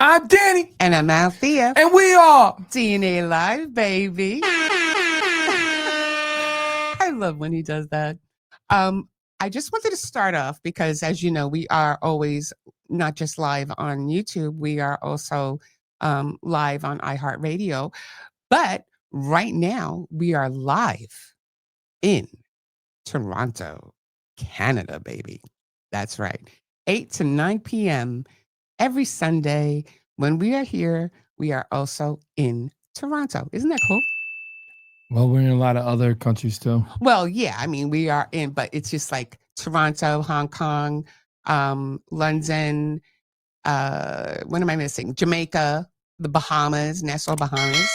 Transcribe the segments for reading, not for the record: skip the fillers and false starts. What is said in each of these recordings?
I'm Danny. And I'm Althea. And we are DNA Live, baby. I love when he does that. I just wanted to start off because, as you know, we are always not just live on YouTube, we are also live on iHeartRadio. But right now, we are live in Toronto, Canada, baby. That's right. 8 to 9 p.m. every Sunday. When we are here, we are also in Toronto. Isn't that cool? Well, we're in a lot of other countries too. Well, yeah, I mean, we are in, but it's just like Toronto, Hong Kong, London, what am I missing? Jamaica, the Bahamas, Nassau, Bahamas.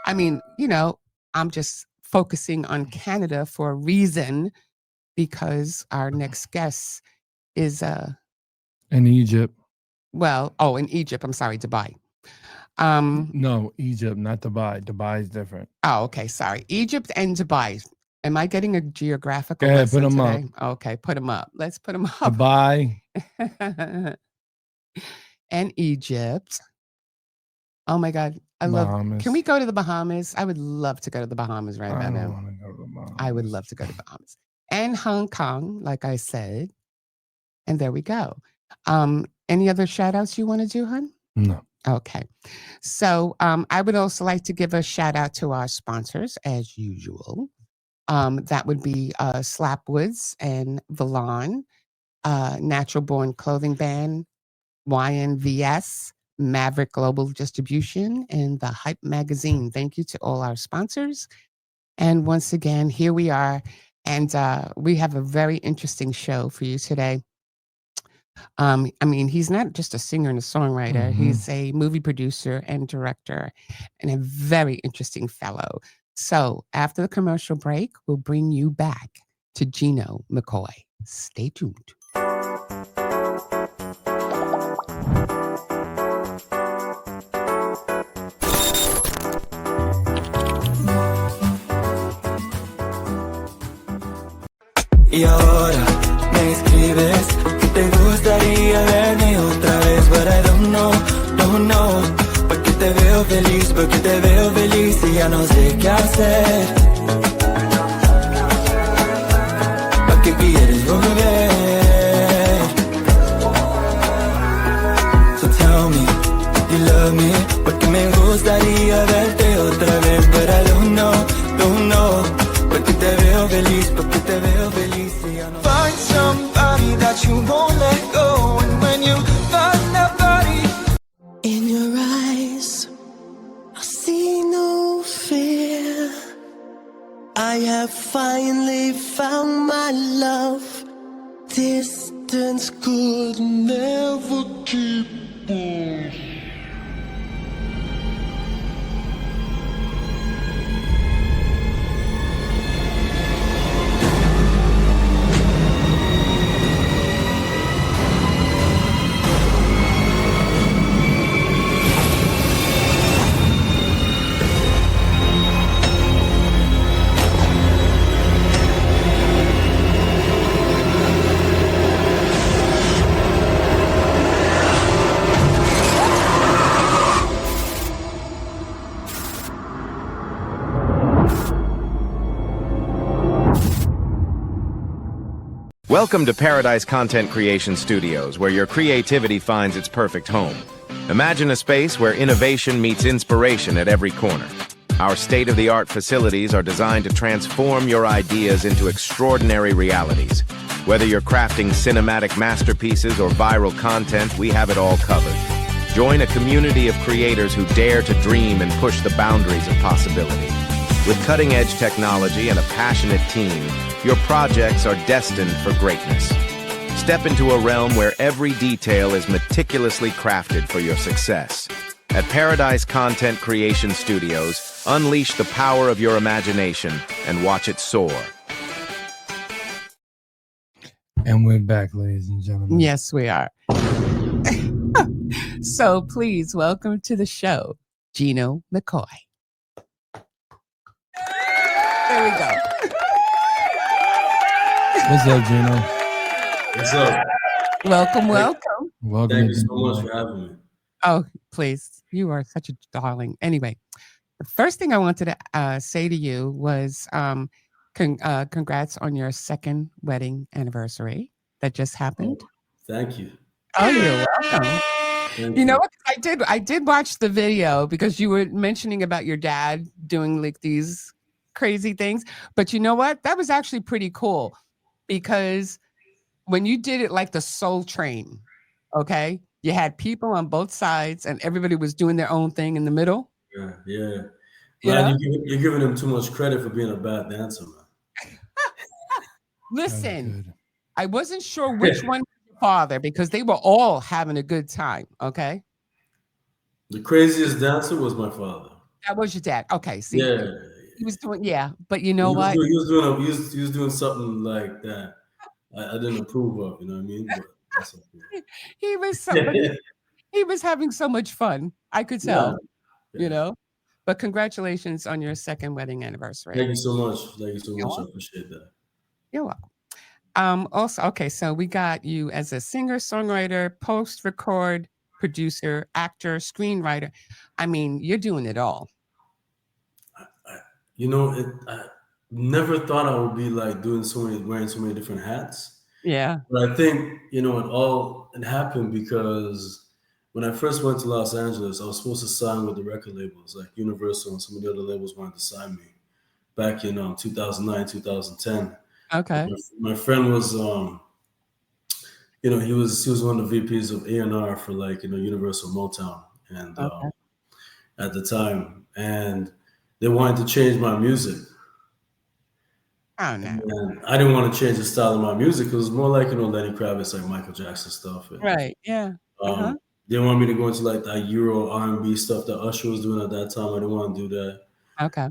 I mean, you know, I'm just focusing on Canada for a reason because our next guest is in Egypt. Well, in Egypt. I'm sorry, Dubai. No, Egypt, not Dubai. Dubai is different. Oh, okay. Sorry. Egypt and Dubai. Am I getting a geographical Yeah, lesson put them today? up. Okay, put them up. Let's put them up. Dubai. And Egypt. Oh my God. I love Bahamas. Can we go to the Bahamas? I would love to go to the Bahamas right about now. Want to go to the Bahamas. I would love to go to the Bahamas. And Hong Kong, like I said. And there we go. Any other shout outs you want to do, hon? No. Okay. So I would also like to give a shout out to our sponsors as usual. That would be Slapwoods and Valon, Natural Born Clothing Band, YNVS, Maverick Global Distribution, and the Hype Magazine. Thank you to all our sponsors. And once again, here we are. And we have a very interesting show for you today. I mean, he's not just a singer and a songwriter. Mm-hmm. He's a movie producer and director and a very interesting fellow. So after the commercial break, we'll bring you back to Gino McKoy. Stay tuned. Y ahora me escribes que te gustaría verme otra vez, but I don't know, porque te veo feliz y ya no sé qué hacer. ¿Pa' qué quieres volver? So tell me, you love me, porque me gustaría verte otra vez, but I don't know, porque te veo feliz y ya no. Find somebody that you won't let go, and when you find that body, in your eyes I see no fear. I have finally found my love. Distance could never keep us. Welcome to Paradise Content Creation Studios, where your creativity finds its perfect home. Imagine a space where innovation meets inspiration at every corner. Our state-of-the-art facilities are designed to transform your ideas into extraordinary realities. Whether you're crafting cinematic masterpieces or viral content, we have it all covered. Join a community of creators who dare to dream and push the boundaries of possibility. With cutting-edge technology and a passionate team, your projects are destined for greatness. Step into a realm where every detail is meticulously crafted for your success. At Paradise Content Creation Studios, unleash the power of your imagination and watch it soar. And we're back, ladies and gentlemen. Yes, we are. So please welcome to the show, Gino McKoy. There we go. What's up, Gino? What's up? Welcome. Thank you so much for having me. Oh, please. You are such a darling. Anyway, the first thing I wanted to say to you was congrats on your second wedding anniversary that just happened. Thank you. Oh, you're welcome. Thank You know what? I did watch the video because you were mentioning about your dad doing like these crazy things. But you know what? That was actually pretty cool because when you did it like the Soul Train, okay, you had people on both sides and everybody was doing their own thing in the middle. Yeah. Yeah. Man, you're giving him too much credit for being a bad dancer, man. Listen, I wasn't sure which one was your father because they were all having a good time. Okay. The craziest dancer was my father. That was your dad. Okay. See, Yeah. he was doing, but you know he what? he was doing something like that I didn't approve of, you know what I mean? But that's okay. He was he was having so much fun. I could tell, you know. But congratulations on your second wedding anniversary. Thank you so much. Thank you so much. I appreciate that. You're welcome. Also, okay, so we got you as a singer, songwriter, post-record, producer, actor, screenwriter. I mean, you're doing it all. I never thought I would be like wearing so many different hats. Yeah. But I think, it happened because when I first went to Los Angeles, I was supposed to sign with the record labels like Universal and some of the other labels wanted to sign me back in 2009, 2010. Okay. My friend was, he was one of the VPs of A&R for Universal Motown and at the time, and they wanted to change my music. Oh no! And I didn't want to change the style of my music. It was more like Lenny Kravitz, like Michael Jackson stuff. And, right? Yeah. They want me to go into like that Euro R&B stuff that Usher was doing at that time. I didn't want to do that. Okay.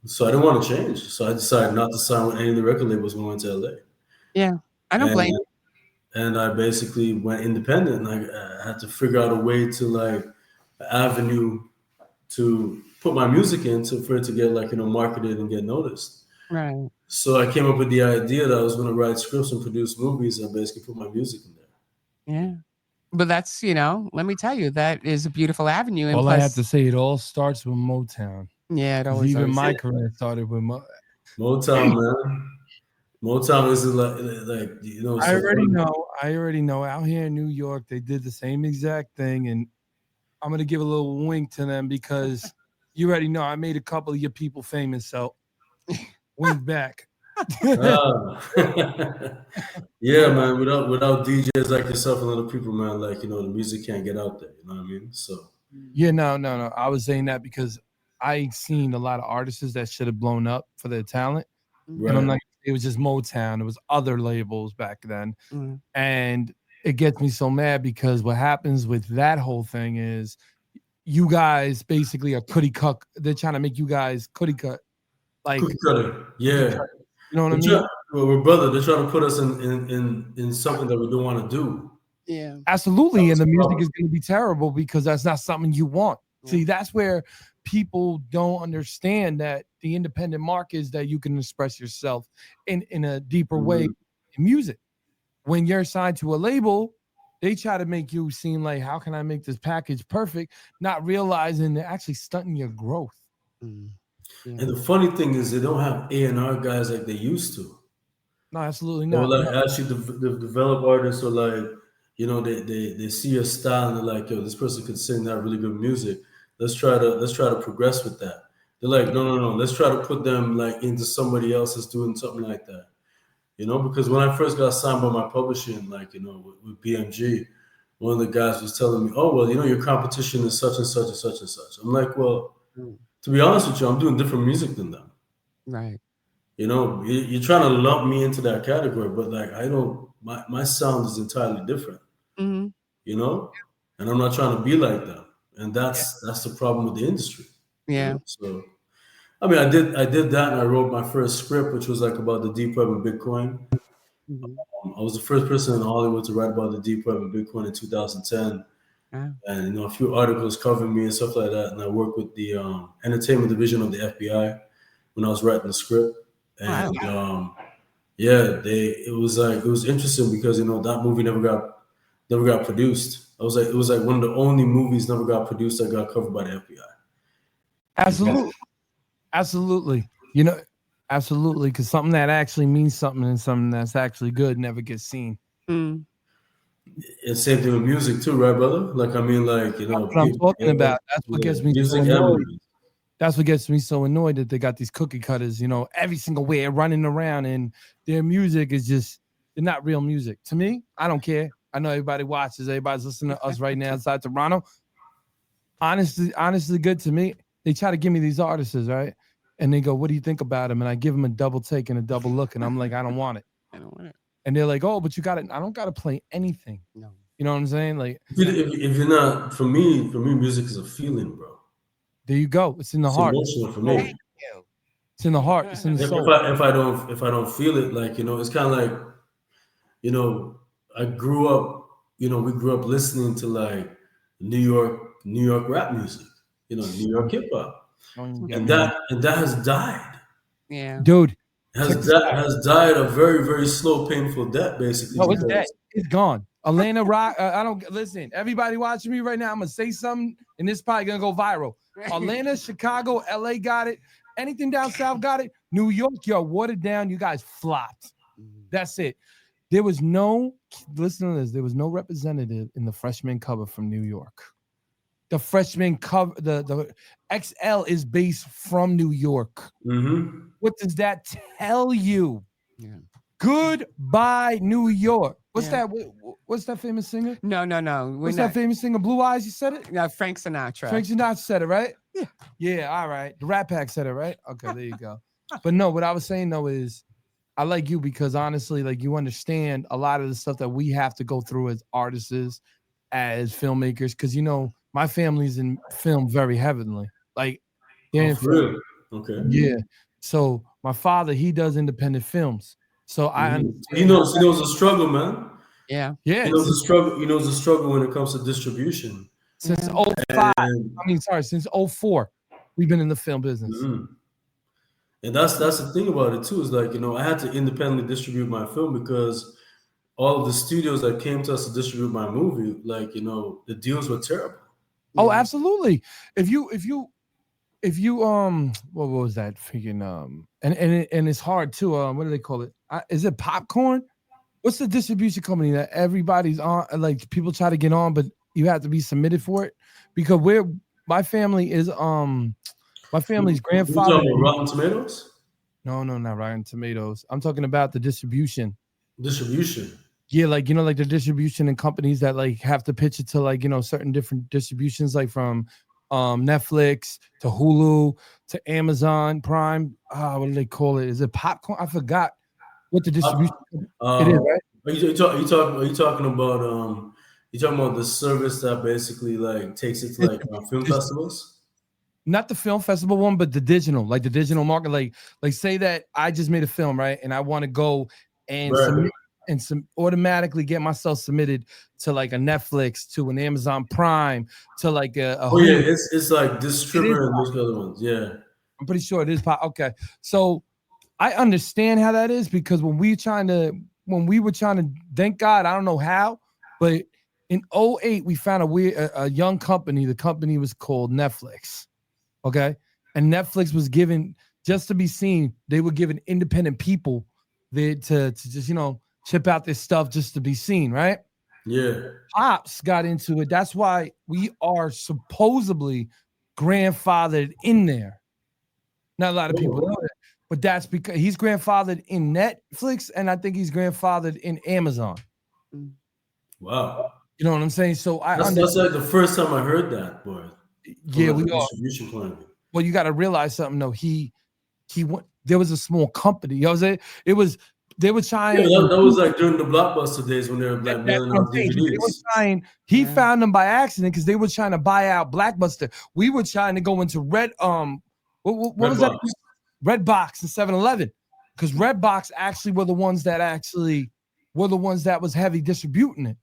So I didn't want to change. So I decided not to sign with any of the record labels when I went to LA. Yeah, I don't blame you. And I basically went independent. And I had to figure out a way to like an avenue to put my music in for it to get marketed and get noticed. Right. So I came up with the idea that I was going to write scripts and produce movies and basically put my music in there. Yeah. But that's, let me tell you, that is a beautiful avenue. And all plus, I have to say, it all starts with Motown. Yeah, it always even my career started with Motown, man. Motown is like I already know. Out here in New York, they did the same exact thing, and I'm gonna give a little wink to them because you already know I made a couple of your people famous, so wink back. Yeah, man. Without DJs like yourself and other people, man, the music can't get out there. You know what I mean? So yeah, no. I was saying that because I seen a lot of artists that should have blown up for their talent, and I'm like, it was just Motown. It was other labels back then, and it gets me so mad because what happens with that whole thing is you guys basically are cookie cut. They're trying to make you guys cookie cut, like cookie cutter. Yeah. You know what I mean? We're brother. They're trying to put us in something that we don't want to do. Yeah, absolutely. And the music is going to be terrible because that's not something you want. Yeah. See, that's where people don't understand that the independent market is that you can express yourself in a deeper way in music. When you're signed to a label, they try to make you seem like, how can I make this package perfect? Not realizing they're actually stunting your growth. Yeah. And the funny thing is, they don't have A&R guys like they used to. No, absolutely not. Or actually, the develop artists are like, they see your style and they're like, yo, this person could sing that really good music. Let's try to progress with that. They're like, no. Let's try to put them into somebody else that's doing something like that. Because when I first got signed by my publishing, with BMG, one of the guys was telling me, oh, well, your competition is such and such and such and such. I'm like, well, to be honest with you, I'm doing different music than them. Right. You're trying to lump me into that category, but I don't, my sound is entirely different, and I'm not trying to be like them. And that's the problem with the industry. Yeah. So, I mean, I did that, and I wrote my first script, which was about the deep web and Bitcoin. I was the first person in Hollywood to write about the deep web and Bitcoin in 2010. And a few articles covering me and stuff like that. And I worked with the entertainment division of the FBI when I was writing the script. And it was interesting because that movie never got produced. it was like one of the only movies never got produced that got covered by the FBI. Absolutely. Absolutely. You know, absolutely. Because something that actually means something and something that's actually good never gets seen. Mm. And same thing with music too, right, brother? Like, I mean, like, you know, That's what I'm talking about. That's what gets me so music and annoyed. movies. That's what gets me so annoyed that they got these cookie cutters, you know, every single way running around, and their music is just, they're not real music. To me, I don't care. I know everybody watches, everybody's listening to us right now inside Toronto. Honestly, good to me. They try to give me these artists, right? And they go, "What do you think about them?" And I give them a double take and a double look, and I'm like, "I don't want it." I don't want it. And they're like, "Oh, but you got it." I don't got to play anything. No. You know what I'm saying? Like, If you're not, for me, music is a feeling, bro. there you go. It's in the It's heart. emotional for me. It's in the heart. It's in the soul. If I don't feel it, like, you know, it's kind of like, you know, I grew up, you know, we grew up listening to like New York rap music, you know, New York hip hop, and that has died. Yeah, dude, Has died a very, very slow, painful death, basically. no, it's dead. It's gone. Atlanta Rock. I don't listen. Everybody watching me right now, I'm gonna say something, and this probably gonna go viral. Atlanta, Chicago, LA got it. Anything down south got it. New York, you're watered down. You guys flopped. That's it. There was no, listen to this, there was no representative in the freshman cover from New York. The freshman cover, the XL is based from New York. Mm-hmm. What does that tell you? Yeah. Goodbye, New York. What's Yeah. that? What's that famous singer? No. What's that famous singer? Blue Eyes, you said it? No, Frank Sinatra. Frank Sinatra said it, right? Yeah. Yeah, all right. The Rat Pack said it, right? Okay, there you go. But no, what I was saying though is, I like you because honestly, like, you understand a lot of the stuff that we have to go through as artists, as filmmakers, because, you know, my family's in film very heavily. Like, yeah, Really? Okay. Yeah. So my father, he does independent films. So I understand. He knows the struggle, man. Yeah. Yeah. He knows the struggle. He knows the struggle when it comes to distribution. Since 05. Since 04, we've been in the film business. Mm-hmm. And that's the thing about it too, is like, you know, I had to independently distribute my film because all of the studios that came to us to distribute my movie, like, you know, the deals were terrible. Oh, absolutely. If you what was that freaking and it's hard too. What do they call it? Is it Popcorn? What's the distribution company that everybody's on? Like, people try to get on, but you have to be submitted for it, because my family's grandfather. You talking about Rotten Tomatoes? No, not Rotten Tomatoes. I'm talking about the distribution. Distribution. Yeah, like, you know, like the distribution and companies that like have to pitch it to, like, you know, certain different distributions, like from Netflix to Hulu to Amazon Prime. What do they call it? Is it Popcorn? I forgot what the distribution it is, right? Are you talking about the service that basically like takes it to like film festivals? Not the film festival one, but the digital market. Like say that I just made a film, right? And I want to go and submit and automatically get myself submitted to like a Netflix, to an Amazon Prime, to like a Hulu. It's like distributor and those other ones. Yeah. I'm pretty sure it is. Okay. So I understand how that is, because when we were trying to, thank God, I don't know how, but in 2008, we found a young company. The company was called Netflix. Okay. And Netflix was given, just to be seen, they were giving independent people to just, you know, chip out this stuff just to be seen, right? Yeah. Pops got into it. That's why we are supposedly grandfathered in there. Not a lot of people know that, but that's because he's grandfathered in Netflix, and I think he's grandfathered in Amazon. Wow. You know what I'm saying? So that's like the first time I heard that, boy. Yeah, we are. Distribution plan. Well, you got to realize something though. He went. There was a small company. You know what I'm saying? They were trying. Yeah, that was like during the Blockbuster days when they were like mailing out DVDs. They were trying. He found them by accident because they were trying to buy out Blockbuster. We were trying to go into what was that? Redbox and 7-Eleven, because Redbox actually were the ones that was heavy distributing it.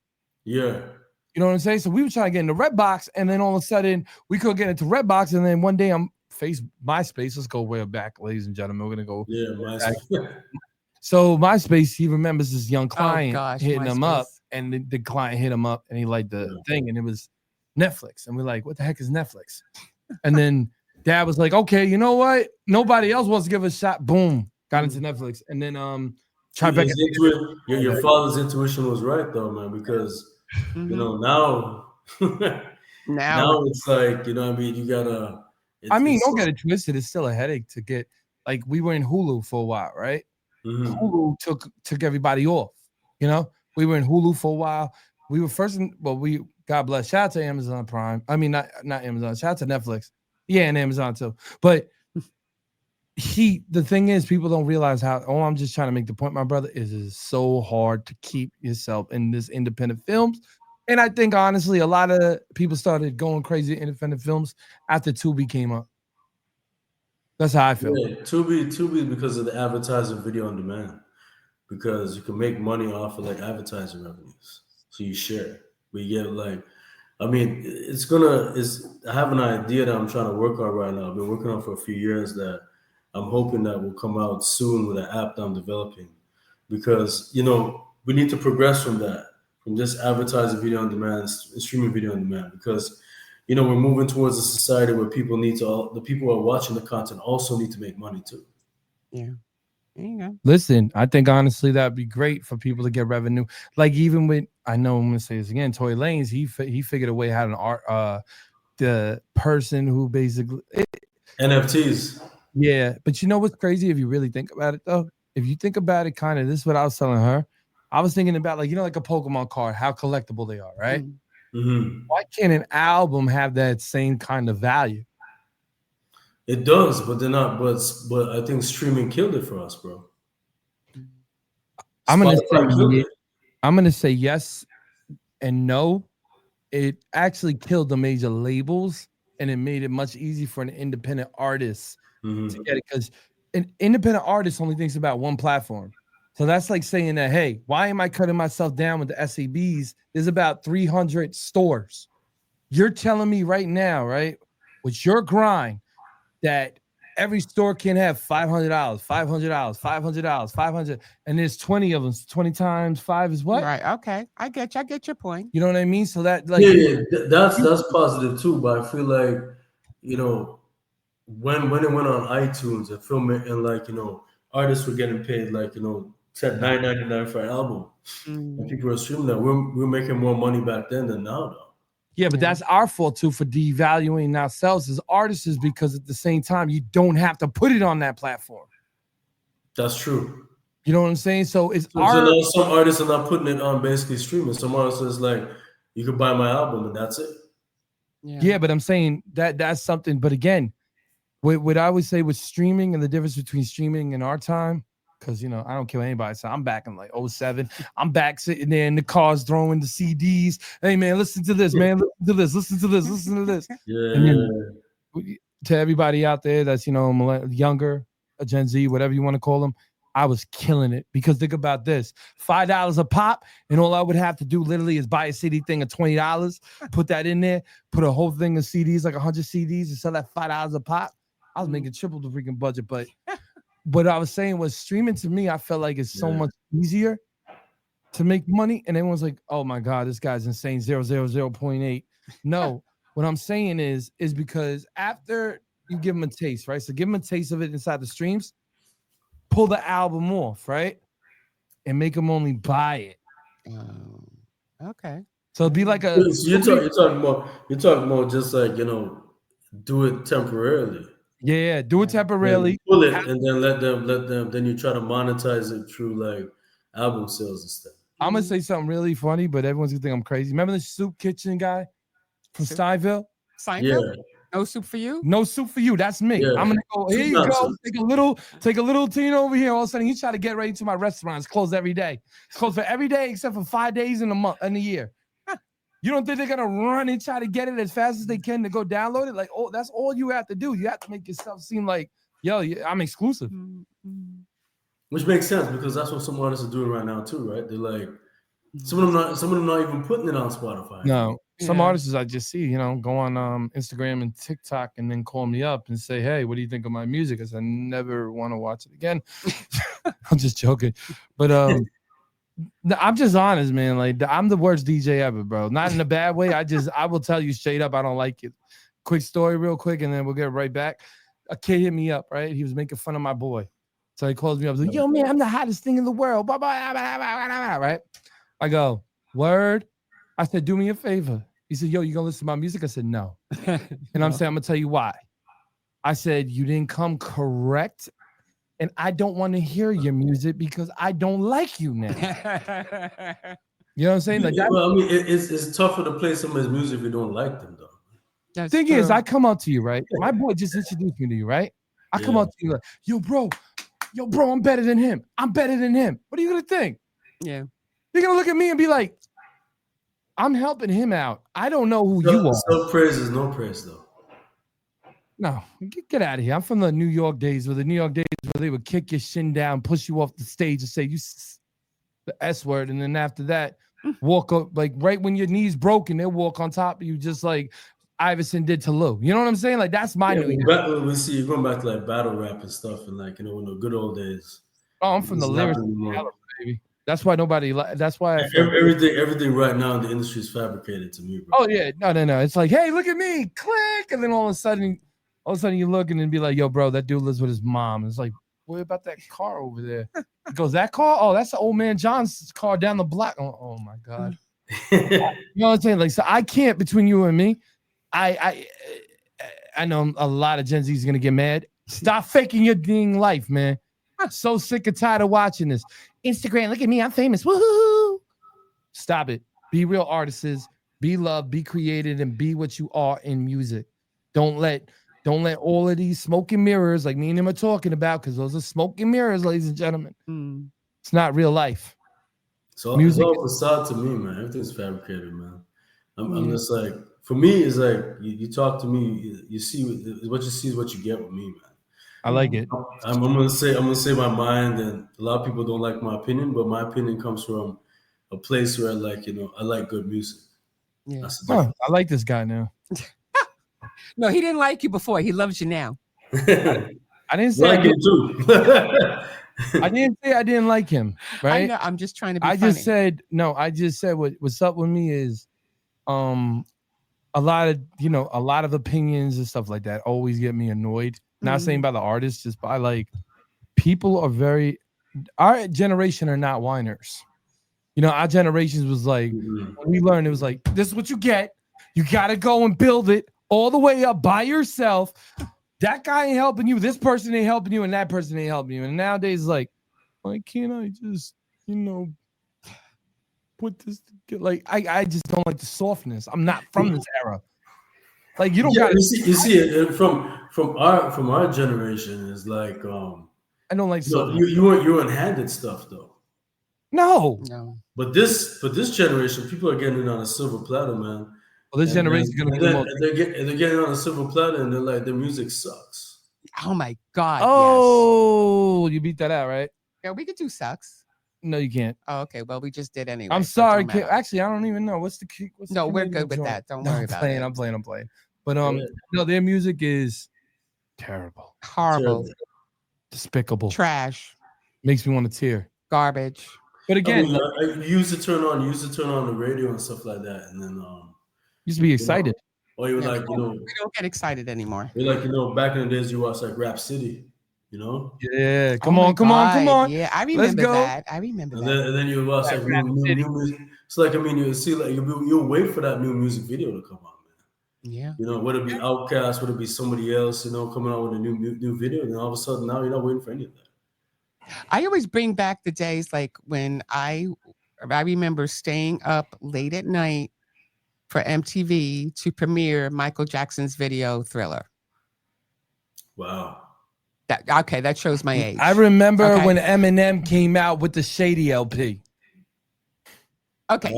Yeah. You know what I'm saying? So we were trying to get into Redbox, and then all of a sudden we couldn't get into Redbox, and then one day MySpace. Let's go way back, ladies and gentlemen. We're gonna go. Yeah, MySpace. So MySpace, he remembers this young client hitting him up, and the client hit him up, and he liked the thing, and it was Netflix, and we're like, what the heck is Netflix? And then Dad was like, okay, you know what? Nobody else wants to give a shot. Boom, got into Netflix, and then your father's intuition was right though, man, because you know now now it's like, you know what I mean, you gotta don't get it twisted, it's still a headache to get, like, we were in Hulu for a while, right? Hulu took everybody off, you know. We were in Hulu for a while. We were first in, we, God bless, shout out to Amazon Prime. I mean, not Amazon, shout out to Netflix. Yeah, and Amazon too. But the thing is, people don't realize how, I'm just trying to make the point, my brother, is so hard to keep yourself in this independent films. And I think, honestly, a lot of people started going crazy at independent films after Tubi came up. That's how I feel. Yeah, Tubi because of the advertising video on demand. Because you can make money off of like advertising revenues. So you share. But you get like, I mean, I have an idea that I'm trying to work on right now. I've been working on for a few years that I'm hoping that will come out soon with an app that I'm developing. Because, you know, we need to progress from that, from just advertising video on demand, streaming video on demand. Because, you know, we're moving towards a society where the people who are watching the content also need to make money too. Yeah. There you go. Listen, I think honestly that'd be great for people to get revenue. Like, even with, I know I'm gonna say this again, Tory Lanez, he figured a way how to art the person who basically NFTs. Yeah, but you know what's crazy if you really think about it though? If you think about it, kind of, this is what I was telling her. I was thinking about, like, you know, like a Pokemon card, how collectible they are, right? Why can't an album have that same kind of value? It does, but they're not. But I think streaming killed it for us, bro. I'm gonna say yes and no. It actually killed the major labels, and it made it much easier for an independent artist to get it, because an independent artist only thinks about one platform. So that's like saying that, hey, why am I cutting myself down with the SABs? There's about 300 stores. You're telling me right now, right, with your grind, that every store can have $500, $500, $500, $500, and there's 20 of them. 20 times 5 is what? Right. Okay. I get your point. You know what I mean? So that, like, that's positive too. But I feel like, you know, when it went on iTunes and film it, and like, you know, artists were getting paid like, you know, $9.99 for an album, and people were streaming that. We're making more money back then than now, though. Yeah, but that's our fault too for devaluing ourselves as artists, because at the same time, you don't have to put it on that platform. That's true. You know what I'm saying? So it's so some artists are not putting it on basically streaming. Some artists is like, you can buy my album and that's it. Yeah, but I'm saying that's something. But again, what I would say with streaming and the difference between streaming and our time, because, you know, I don't kill anybody. So I'm back in like 07. I'm back sitting there in the cars throwing the CDs. Hey, man, listen to this, man. Listen to this. Listen to this. Listen to this. Yeah. And then, to everybody out there that's, you know, younger, a Gen Z, whatever you want to call them, I was killing it, because think about this: $5 a pop, and all I would have to do literally is buy a CD thing of $20, put that in there, put a whole thing of CDs, like 100 CDs, and sell that $5 a pop. I was making triple the freaking budget, but what I was saying was, streaming to me, I felt like it's so much easier to make money. And everyone's like, oh my God, this guy's insane, 0.008. No, what I'm saying is because after you give them a taste, right? So give them a taste of it inside the streams, pull the album off, right? And make them only buy it. Okay. So it'd be like a. So you're talking more just like, you know, do it temporarily. Yeah, do it temporarily. Pull it and then let them. Then you try to monetize it through like album sales and stuff. I'm gonna say something really funny, but everyone's gonna think I'm crazy. Remember the soup kitchen guy from Stuyville? Yeah. No soup for you? No soup for you. That's me. Yeah. I'm gonna go. Here you go. Take a little teen over here. All of a sudden, he's trying to get ready to my restaurant. It's closed every day. It's closed for every day except for 5 days in a year. You don't think they're gonna run and try to get it as fast as they can to go download it? Like, oh, that's all you have to do. You have to make yourself seem like, yo, I'm exclusive. Which makes sense, because that's what some artists are doing right now too, right? They're like, some of them not even putting it on Spotify. No, some artists I just see, you know, go on Instagram and TikTok and then call me up and say, hey, what do you think of my music? I said, I never want to watch it again. I'm just joking, but I'm just honest, man. Like I'm the worst DJ ever, bro. Not in a bad way. I will tell you straight up, I don't like it. Quick story, real quick, and then we'll get right back. A kid hit me up, right? He was making fun of my boy. So he calls me up, like, yo, man, I'm the hottest thing in the world. Right? I go, word. I said, do me a favor. He said, yo, you gonna listen to my music? I said, no. And I'm saying, I'm gonna tell you why. I said, you didn't come correct. And I don't want to hear your music because I don't like you now. You know what I'm saying? Like well, I mean, it's tougher to play somebody's music if you don't like them, though. That's thing true. is, I come up to you, right? My boy just introduced me to you, right? I come up to you like, yo, bro, I'm better than him. I'm better than him. What are you gonna think? Yeah. You're gonna look at me and be like, I'm helping him out. I don't know who you are. Some praise is no praise, though. No, get out of here. I'm from the New York days where they would kick your shin down, push you off the stage and say you the S word. And then after that, walk up, like right when your knee's broken, they'll walk on top of you just like Iverson did to Lou. You know what I'm saying? Like that's my New York. We see you going back to like battle rap and stuff and like, in the good old days. Oh, I'm from the lyrics, baby. That's why nobody. That's why everything right now in the industry is fabricated to me, bro. Oh yeah, no. It's like, hey, look at me, click, and then all of a sudden you look and be like, yo, bro, that dude lives with his mom. It's like, what about that car over there? He goes, that car? Oh, that's the old man John's car down the block. Oh my God. You know what I'm saying? Like, so I can't, between you and me, I know a lot of Gen Z is gonna get mad. Stop faking your dang life, man. I'm so sick and tired of watching this. Instagram, look at me, I'm famous. Woohoo! Stop it. Be real artists, be loved, be created, and be what you are in music. Don't let all of these smoke and mirrors, like me and him are talking about, because those are smoke and mirrors, ladies and gentlemen. It's not real life. So music it's all facade to me, man. Everything's fabricated, man. I'm just like, for me, it's like you talk to me, you see what you see is what you get with me, man. I like it. I'm gonna say my mind, and a lot of people don't like my opinion, but my opinion comes from a place where, like, I like good music. Yeah. I like this guy now. No, he didn't like you before. He loves you now. I didn't say like him too. I didn't say I didn't like him, right? I know, I'm just trying to be funny. just said what's up with me is a lot of opinions and stuff like that always get me annoyed. Not saying by the artist, just by like people are our generation are not whiners. Our generations was like, when we learned, it was like, this is what you get. You got to go and build it all the way up by yourself. That guy ain't helping you. This person ain't helping you. And that person ain't helping you. And nowadays, like, why can't I just, put this together? Like, I just don't like the softness. I'm not from this era. Like, you don't got to see it from our generation is like, I don't like softness. You weren't handed stuff though. No. But this generation, people are getting it on a silver platter, man. Well, this generation is gonna get they're getting on a silver platter, and they're like, their music sucks. Oh my God! Oh, yes. You beat that out, right? Yeah, we could do sucks. No, you can't. Oh, okay. Well, we just did anyway. I'm sorry, actually, I don't even know what's the key. No, we're good with that. Don't worry about it. I'm playing. But no, their music is terrible, horrible, despicable, trash. Makes me want to tear. Garbage. But again, I used to turn on the radio and stuff like that, and then used to be excited. Or you were like, we don't get excited anymore. You're like, back in the days, you watched like Rap City, Yeah, come on. Yeah, I remember that. I remember that. And then you watch like new music. It's like, you see, like you'll wait for that new music video to come out, man. Yeah. Would it be Outkast? Would it be somebody else? Coming out with a new video, and all of a sudden now you're not waiting for any of that. I always bring back the days like when I remember staying up late at night for MTV to premiere Michael Jackson's video Thriller. Wow. That shows my age. I remember when Eminem came out with the Shady LP. Okay,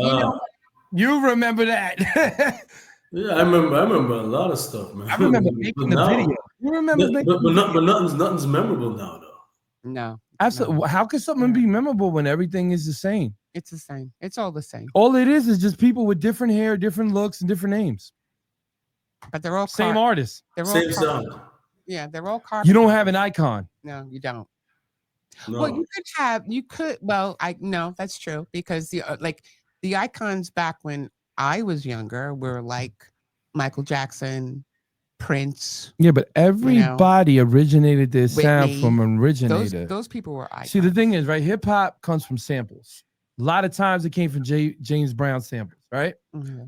you remember that? Yeah, I remember a lot of stuff, man. I remember making the video. You remember but nothing's memorable now, though. No. Absolutely. No. How could something be memorable when everything is the same? It's the same. It's all the same. All it is just people with different hair, different looks, and different names. But they're all same artists. They're all same sound. Yeah, they're all You don't have an icon. No, you don't. No. Well, no, that's true because the icons back when I was younger were like Michael Jackson, Prince, Yeah, but everybody originated their sound Whitney. from an originator. Those people were icons. See, the thing is, right? Hip hop comes from samples. A lot of times it came from James Brown samples, right? Mm-hmm.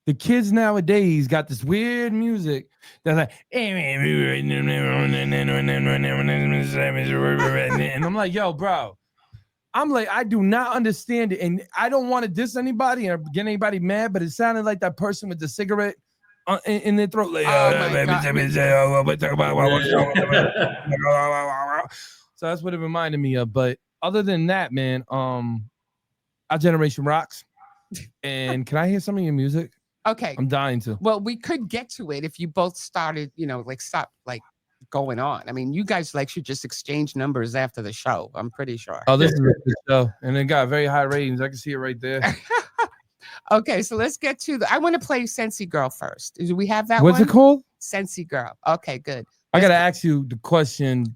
The kids nowadays got this weird music that's like, and I'm like, yo, bro. I'm like, I do not understand it. And I don't want to diss anybody or get anybody mad, but it sounded like that person with the cigarette in their throat. Like, so that's what it reminded me of. But other than that, man, our generation rocks. And can I hear some of your music? Okay. I'm dying to. Well, we could get to it if you both started, stop going on. I mean, you guys should just exchange numbers after the show. I'm pretty sure. Oh, this is a good show. And it got very high ratings. I can see it right there. Okay, so let's get to I want to play Sensi Girl first. Do we have that What's one? it called? Sensi Girl. Okay, good. I got to ask you the question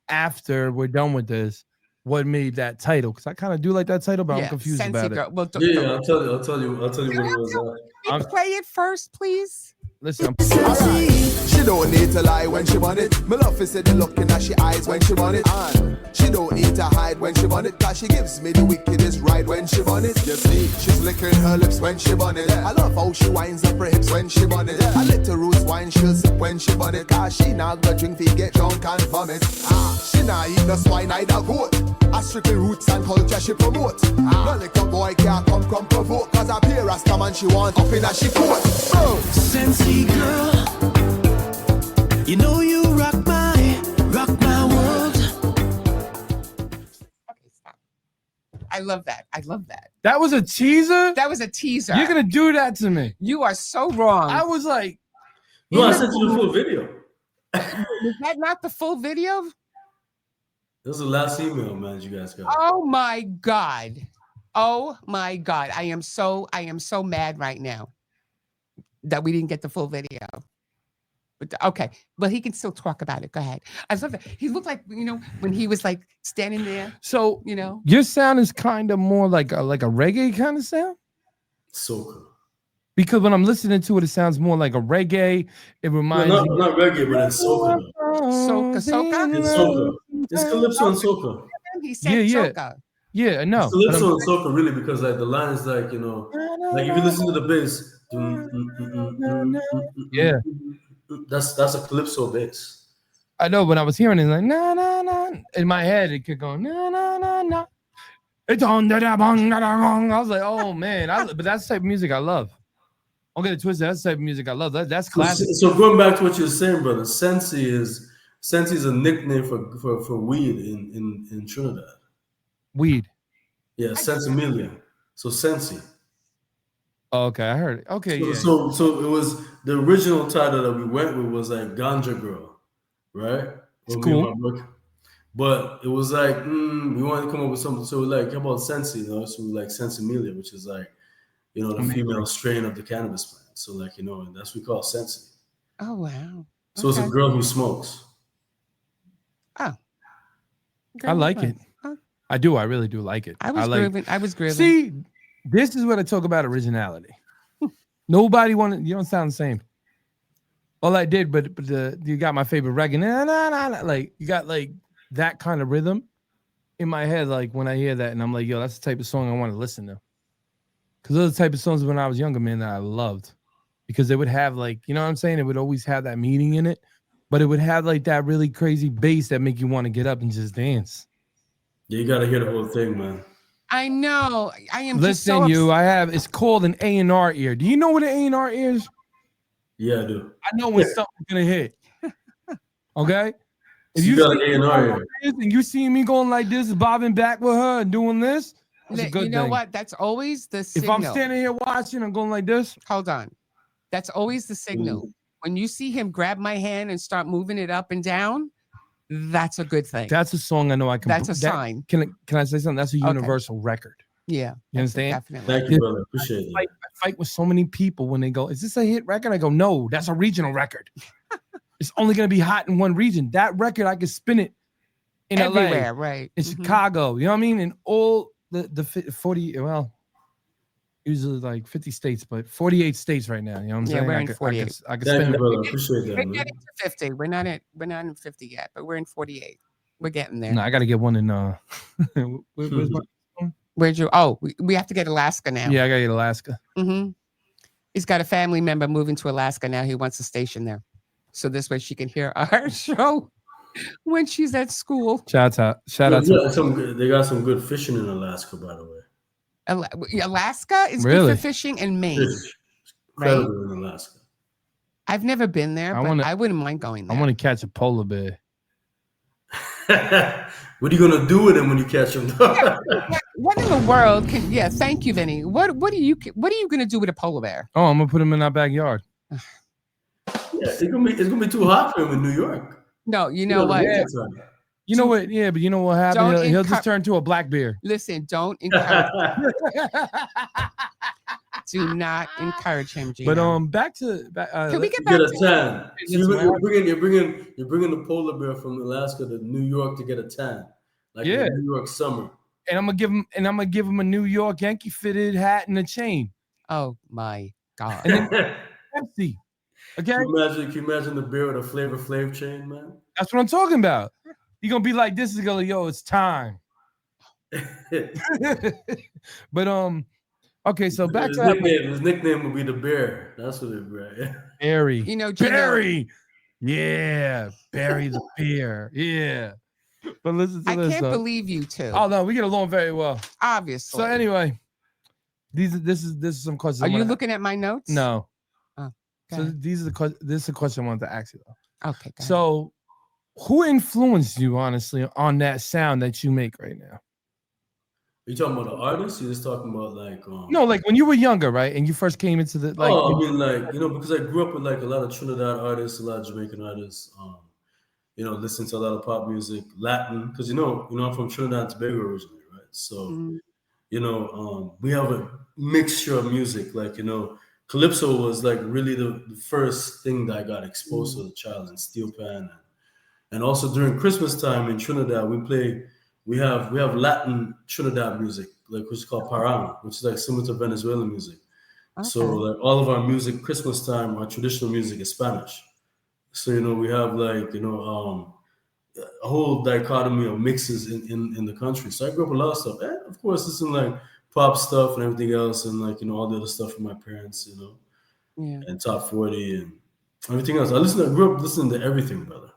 after we're done with this. What made that title? Because I kind of do like that title, but I'm confused Sensi about Girl. it. Well, I'll tell you what it was. Can you play it first, please? Listen, she don't need to lie when she want it. Me love to see the look in her she eyes when she want it. And she don't need to hide when she want it. Cause she gives me the wickedest ride when she want it. You see, she's licking her lips when she want it. I love how she winds up her hips when she want it. A little roots wine she'll sip when she want it. Cause she not gonna drink to get drunk and vomit. She not eat no swine, neither goat. A strictly roots and culture she promote. No little boy can't come provoke. Cause a peer Rasta man she want up in a she coat. Oh, Sensi girl, you know you rock my world. Okay, stop. I love that. that was a teaser? That was a teaser. You're going to do that to me. You are so wrong. I was like. No, I sent you the full video. Was that not the full video? This is the last email, man, you guys got. Oh my God. I am so mad right now that we didn't get the full video. But okay, but he can still talk about it. Go ahead. I love that. He looked like, when he was standing there. So, your sound is kind of more like a reggae kind of sound? Soca. Because when I'm listening to it, it sounds more like a reggae. It reminds me. Not reggae, but it's soca. Soca? It's soca. It's calypso and soca. He said soca. Yeah, I know. It's calypso and soca, really, because the line is if you listen to the bass, yeah, that's a calypso bass. I know. When I was hearing it, like na na na, in my head, it could go na na na na. It's on the bong. I was like, oh man, but that's the type of music I love. Don't get it twisted. That's the type of music I love. That's classic. So going back to what you're saying, brother, Sensi is a nickname for weed in Trinidad. Weed. Yeah, Sensimilia. So Sensi. Oh, okay, I heard it. Okay, so it was the original title that we went with was like Ganja Girl, right? It's cool. But it was like we wanted to come up with something. So we're like, how about Sensi? So we like Sensimilia, which is like the female strain of the cannabis plant. So and that's what we call Sensi. Oh wow! So it's a girl who smokes. Oh, I like it. I do. I really do like it. I was grooving. See, this is what I talk about originality. Nobody wanted. You don't sound the same. All I did, but you got my favorite reggae. Like you got that kind of rhythm in my head. Like when I hear that, and I'm like, yo, that's the type of song I want to listen to. Because those are the type of songs when I was younger, man, that I loved. Because they would have what I'm saying? It would always have that meaning in it. But it would have that really crazy bass that make you want to get up and just dance. Yeah, you got to hear the whole thing, man. I know. I am Listen, it's called an A&R ear. Do you know what an A&R is? Yeah, I do. I know when something's going to hit. Okay? If you got an A&R ear. And you see me going like this, bobbing back with her and doing this, that's a good thing. You know what? That's always the signal. If I'm standing here watching and going like this. Hold on. That's always the signal. When you see him grab my hand and start moving it up and down, that's a good thing. That's a song I know I can. That's a sign. Can I say something? That's a universal record. Yeah. You understand? Definitely. Thank you, brother. Appreciate it. I fight with so many people when they go, is this a hit record? I go, no, that's a regional record. It's only going to be hot in one region. That record, I can spin it in everywhere, LA, right? in Chicago. You know what I mean? In all the 40, well, usually like 50 states, but 48 states right now. You know what I'm saying? We're in 48. I could Thank spend you, brother. I appreciate that, We're man. getting to 50. We're not in 50 yet, but we're in 48. We're getting there. No, I got to get one in. Where's my? Where'd you? Oh, we have to get Alaska now. Yeah, I got to get Alaska. He's got a family member moving to Alaska now. He wants a station there, so this way she can hear our show when she's at school. Shout out Yeah, to they got some good fishing in Alaska, by the way. Alaska is Really? good for fishing, and Maine, Incredible in Alaska. I've never been there, but I wouldn't mind going there. I want to catch a polar bear. What are you gonna do with him when you catch him? What in the world can? Yeah, thank you, Vinny. What are you gonna do with a polar bear? Oh, I'm gonna put him in our backyard. Yeah, it's gonna be too hot for him in New York. No, you know what? You know what? Yeah, but you know what happened? He'll just turn to a black bear. Listen, don't encourage. Do not encourage him, Gino. But back to can we get back a to tan? So you're bringing the polar bear from Alaska to New York to get a tan, like in the New York summer. And I'm gonna give him a New York Yankee fitted hat and a chain. Oh my God! And then Pepsi. Okay. Can you imagine the bear with a Flavor Flav chain, man? That's what I'm talking about. You're gonna be like, this is gonna, yo, it's time. But okay, so back to his nickname would be the Bear. That's what it, right? Barry. You know, Barry. Yeah, Barry the bear. Yeah. But listen to this. I can't believe you two. Oh no, we get along very well. Obviously. So anyway, this is some questions. Are you looking at my notes? No. Oh. So this is a question I wanted to ask you though. Okay. So, who influenced you honestly on that sound that you make right now? Are you talking about the artist? You're just talking about like no, like when you were younger, right? And you first came into the like. Oh, I mean, like because I grew up with like a lot of Trinidad artists, a lot of Jamaican artists. Listening to a lot of pop music, Latin, because I'm from Trinidad and Tobago originally, right? So, we have a mixture of music. Like calypso was like really the first thing that I got exposed to as a child, and steel pan, and also during Christmas time in Trinidad, we have Latin Trinidad music, like which is called parang, which is like similar to Venezuelan music. Okay. So like all of our music, Christmas time, our traditional music is Spanish. So we have like a whole dichotomy of mixes in the country. So I grew up with a lot of stuff. And of course, listening like pop stuff and everything else, and like all the other stuff from my parents, and top 40 and everything else. I grew up listening to everything, brother.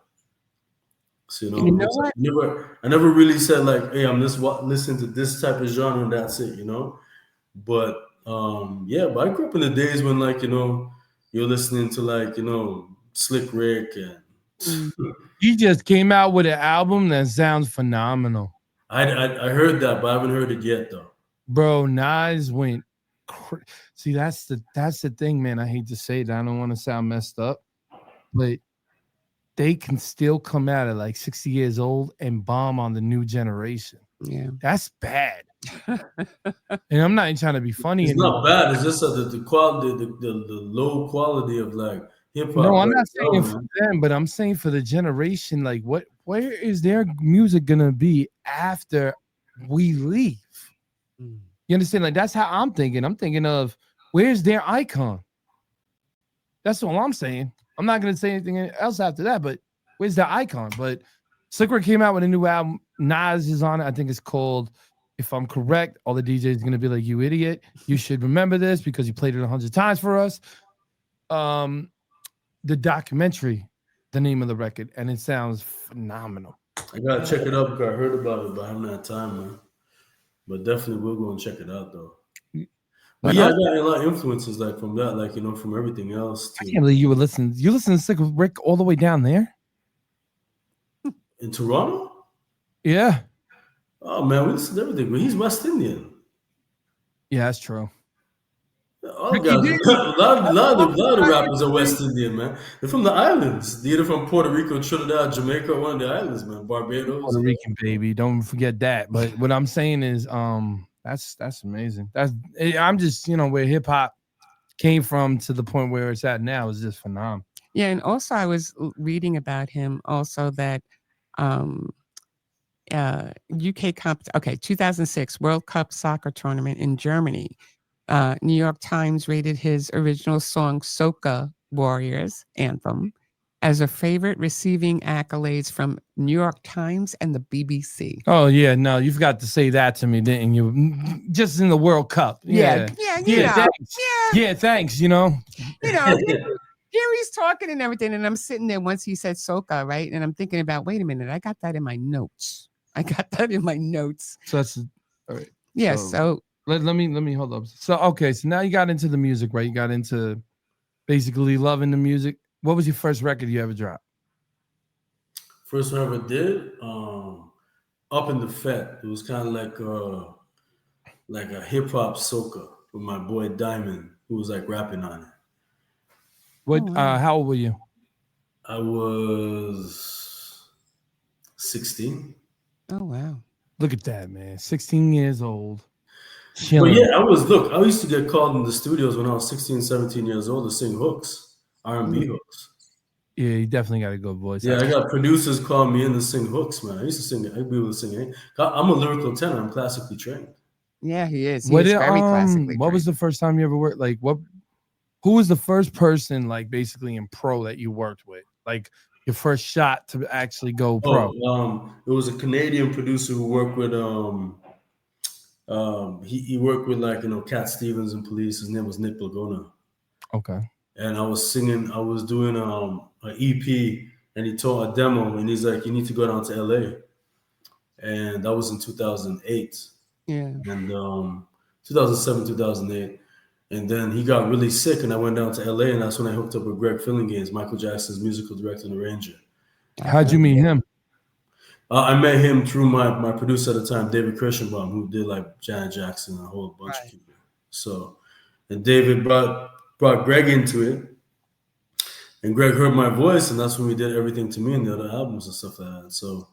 So I never really said like, hey, I'm just listening to this type of genre and that's it, But but I grew up in the days when like you're listening to like Slick Rick and he just came out with an album that sounds phenomenal. I heard that, but I haven't heard it yet though. Bro, Nas went see, that's the thing, man. I hate to say that. I don't want to sound messed up, but they can still come out at like 60 years old and bomb on the new generation. Yeah, that's bad. And I'm not even trying to be funny. It's not bad. It's just the quality, the low quality of like hip hop. No, I'm not saying for them, but I'm saying for the generation. Like, where is their music gonna be after we leave? You understand? Like, that's how I'm thinking. I'm thinking of where's their icon. That's all I'm saying. I'm not gonna say anything else after that. But where's the icon? But Slick Rick came out with a new album. Nas is on it. I think it's called, if I'm correct, all the DJs are gonna be like, you idiot. You should remember this because you played it 100 times for us. The documentary, the name of the record, and it sounds phenomenal. I gotta check it out because I heard about it, but I haven't had time, man. But definitely we'll go and check it out though. But yeah, I got a lot of influences like from that, like from everything else. I can't believe you would listen. You listen to Slick Rick all the way down there in Toronto. Yeah. Oh man, we listen to everything. But he's West Indian. Yeah, that's true. All the guys, a lot of the rappers are West Indian, man. They're from the islands. They're either from Puerto Rico, Trinidad, Jamaica, one of the islands, man. Barbados. Puerto Rican, baby. Don't forget that. But what I'm saying is, that's amazing. I'm just, where hip hop came from to the point where it's at now is just phenomenal. Yeah, and also I was reading about him also that UK okay, 2006 World Cup soccer tournament in Germany. New York Times rated his original song "Soca Warriors" anthem as a favorite, receiving accolades from New York Times and the BBC. Oh yeah, no, you forgot to say that to me, didn't you? Just in the World Cup. Yeah, you know. Thanks. Yeah, thanks. You know, Here he's talking and everything, and I'm sitting there once he said soca, right? And I'm thinking about, wait a minute, I got that in my notes. So that's all right. Yeah, so let me hold up. So okay, so now you got into the music, right? You got into basically loving the music. What was your first record you ever dropped? First one I ever did, Up in the Fat. It was kind of like a hip hop soca with my boy Diamond, who was like rapping on it. What? How old were you? I was 16. Oh wow! Look at that, man! 16 years old. But Chilling. yeah, I used to get called in the studios when I was 16, 17 years old to sing hooks, R&B hooks. Yeah, you definitely got a good voice. Yeah, I got producers calling me in to sing hooks, man. I used to sing. I'd be able to sing. I'm a lyrical tenor. I'm classically trained. Yeah, he is. He is very classically What was the first time you ever worked? Like, who was the first person, like, basically in pro that you worked with? Like, your first shot to actually go pro? It was a Canadian producer who worked with he worked with Cat Stevens and Police. His name was Nick Laguna. Okay. And I was doing an EP, and he told a demo, and he's like, you need to go down to LA. And that was in 2008. Yeah. And 2007, 2008. And then he got really sick, and I went down to LA, and that's when I hooked up with Greg Fillinganes, Michael Jackson's musical director and arranger. How'd you meet him? I met him through my producer at the time, David Kirschenbaum, who did like Janet Jackson and a whole bunch of people. So, and David brought Greg into it, and Greg heard my voice, and that's when we did Everything to Me and the other albums and stuff like that. So,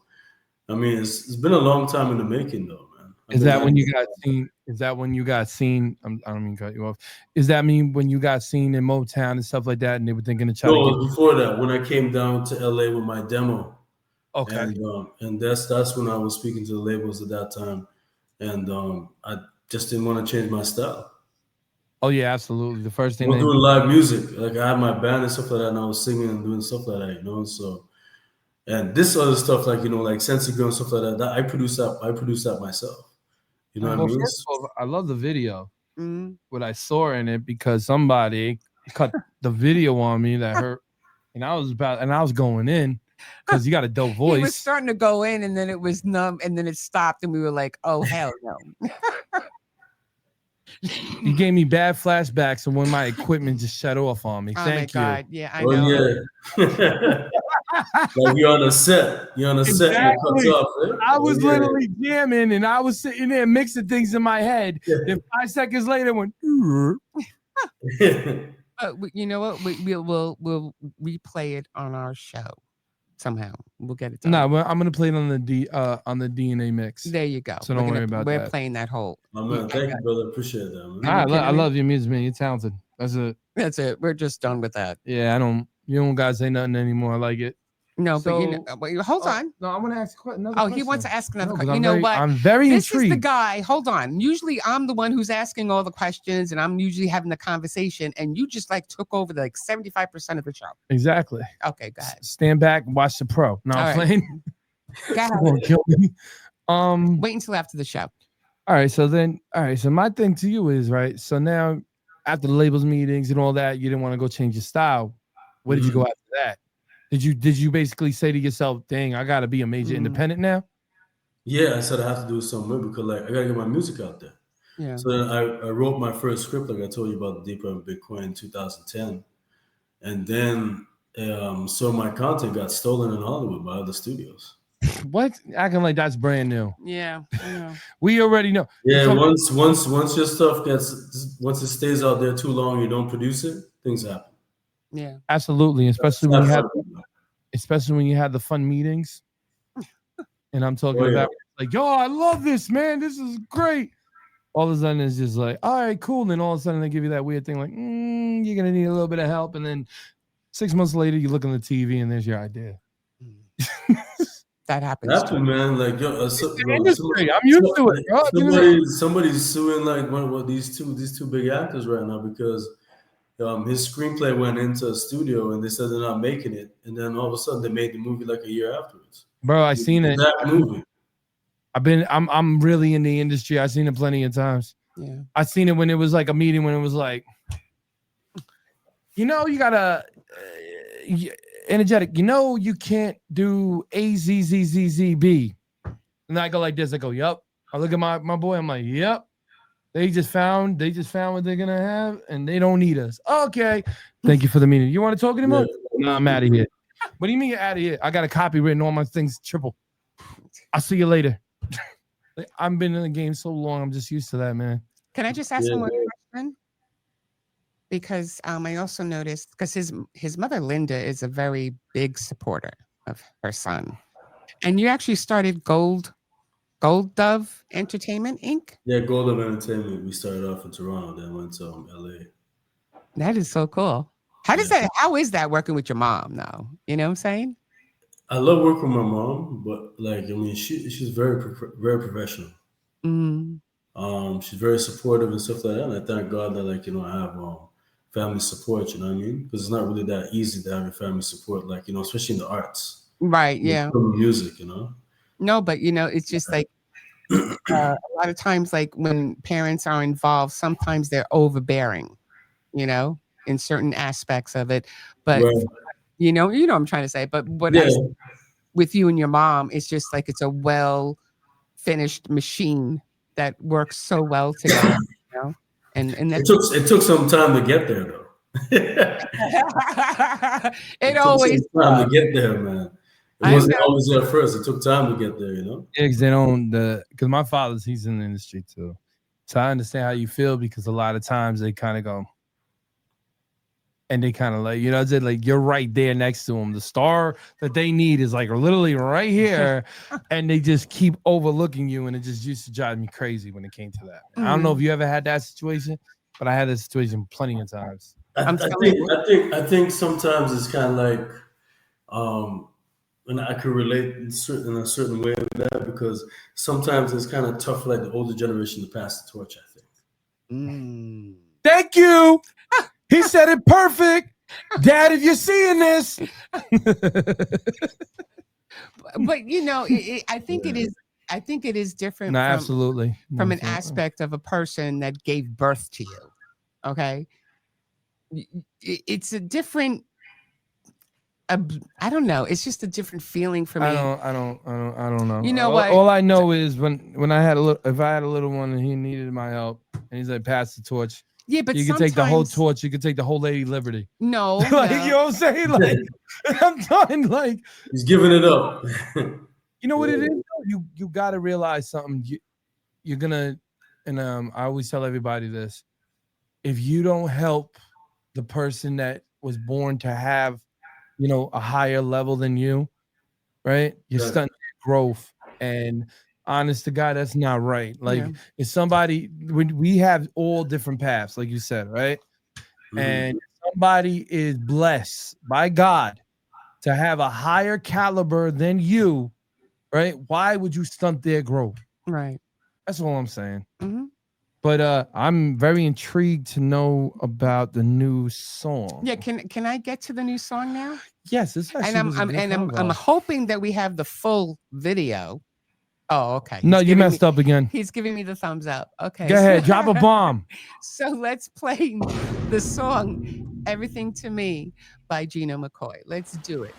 I mean, it's been a long time in the making, though, man. Is that when you got seen? Is that when you got seen? I don't mean to cut you off. Is that mean when you got seen in Motown and stuff like that, and they were thinking of trying to get before that, when I came down to LA with my demo. Okay. And that's when I was speaking to the labels at that time, and I just didn't want to change my style. Oh yeah, absolutely. The first thing I was doing live music, like I had my band and stuff like that, and I was singing and doing stuff like that, So, and this other stuff, like like Sensi Girl and stuff like that, I produced that myself. You know what I mean? First of all, I love the video. What I saw in it, because somebody cut the video on me that hurt, and I was going in. Because you got a dope voice. He was starting to go in, and then it was numb, and then it stopped, and we were like, "Oh hell no!" You gave me bad flashbacks, and when my equipment just shut off on me. Thank you. God, yeah, I know. Yeah. Like you're on a set, and it cuts off. Right? I was literally jamming, and I was sitting there mixing things in my head. Then 5 seconds later, it went. You know what? We'll replay it on our show. Somehow we'll get it done. No, I'm gonna play it on the DNA mix. There you go. So don't worry about that. We're playing that whole. Man, thank you, brother. Appreciate that, man. I love your music, man. You're talented. That's it. We're just done with that. Yeah, you don't gotta say nothing anymore. I like it. No, so, but hold on. No, I want to ask another question. He wants to ask another question. You know what? I'm very intrigued. This is the guy. Hold on. Usually I'm the one who's asking all the questions, and I'm usually having the conversation, and you just took over 75% of the show. Exactly. Okay, go ahead. Stand back and watch the pro. No, I'm playing. Go ahead. Kill me. Wait until after the show. All right. So my thing to you is, right, so now after the labels meetings and all that, you didn't want to go change your style. Where did you go after that? Did you basically say to yourself, dang, I gotta be a major independent now? Yeah, I said I have to do something because I gotta get my music out there. Yeah. So then I wrote my first script, like I told you about Deeper in Bitcoin in 2010. And then so my content got stolen in Hollywood by other studios. What? Acting like that's brand new. Yeah. We already know. Yeah, once your stuff once it stays out there too long, you don't produce it, things happen. Yeah, absolutely. Especially when you had the fun meetings. And I'm talking about like, yo, I love this, man. This is great. All of a sudden it's just like, all right, cool. And then all of a sudden they give you that weird thing like, you're gonna need a little bit of help. And then 6 months later, you look on the TV and there's your idea. that happens. After, man, like yo, industry. I'm used to it, bro. Somebody's suing like these two big actors right now because his screenplay went into a studio and they said they're not making it, and then all of a sudden they made the movie like a year afterwards. Bro, I seen it. That movie. I'm really in the industry. I've seen it plenty of times. Yeah. I seen it when it was like a meeting when it was like, you gotta energetic. You can't do AZZZZB. And I go like this. I go, yup. I look at my boy. I'm like, yep. They just found what they're gonna have, and they don't need us. Okay. Thank you for the meeting. You want to talk anymore? Yeah. No, I'm out of here. What do you mean you're out of here? I got a copy written on my things triple. I'll see you later. I've been in the game so long. I'm just used to that, man. Can I just ask one more question? Because I also noticed because his mother Linda is a very big supporter of her son, and you actually started Gold Dove Entertainment Inc. Yeah, Gold Dove Entertainment. We started off in Toronto, then went to LA. That is so cool. How is that working with your mom now? You know what I'm saying? I love working with my mom, but she's very professional. She's very supportive and stuff like that. And I thank God that I have family support. You know what I mean? Because it's not really that easy to have your family support, especially in the arts. Right. Yeah. Music. No, but it's just like a lot of times, like when parents are involved, sometimes they're overbearing. In certain aspects of it, but right. you know what I'm trying to say. But with you and your mom, it's just like it's a well finished machine that works so well together. And it took some time to get there, though. it always took some time to get there, man. It wasn't always there first. It took time to get there, Yeah, because because my he's in the industry too, so I understand how you feel because a lot of times they kind of go. And they kind of you're right there next to them. The star that they need is like literally right here. And they just keep overlooking you. And it just used to drive me crazy when it came to that. I don't know if you ever had that situation, but I had that situation plenty of times. I think sometimes it's kind of and I can relate in a certain way with that because sometimes it's kind of tough for the older generation to pass the torch, I think. Thank you. He said it perfect. Dad, if you're seeing this. But I think it is different absolutely. From an aspect of a person that gave birth to you. Okay. It's a different I don't know. It's just a different feeling for me. I don't know. You know what? All I know is when I had if I had a little one and he needed my help and he's like, pass the torch. Yeah, but you can take the whole torch. You can take the whole Lady Liberty. No, you know what I'm saying? I'm done. He's giving it up. You know what it is? You got to realize something. You're gonna, and I always tell everybody this: if you don't help the person that was born to have, a higher level than you, right? You're stunting growth. And honest to God, that's not right. If somebody, we have all different paths, like you said, right? And somebody is blessed by God to have a higher caliber than you, right? Why would you stunt their growth? Right. That's all I'm saying. But I'm very intrigued to know about the new song. Yeah, can I get to the new song now? Yes, it's actually I'm hoping that we have the full video. Oh, okay. No, you messed up again. He's giving me the thumbs up. Okay. Go ahead, drop a bomb. So let's play the song Everything to Me by Gino McKoy. Let's do it.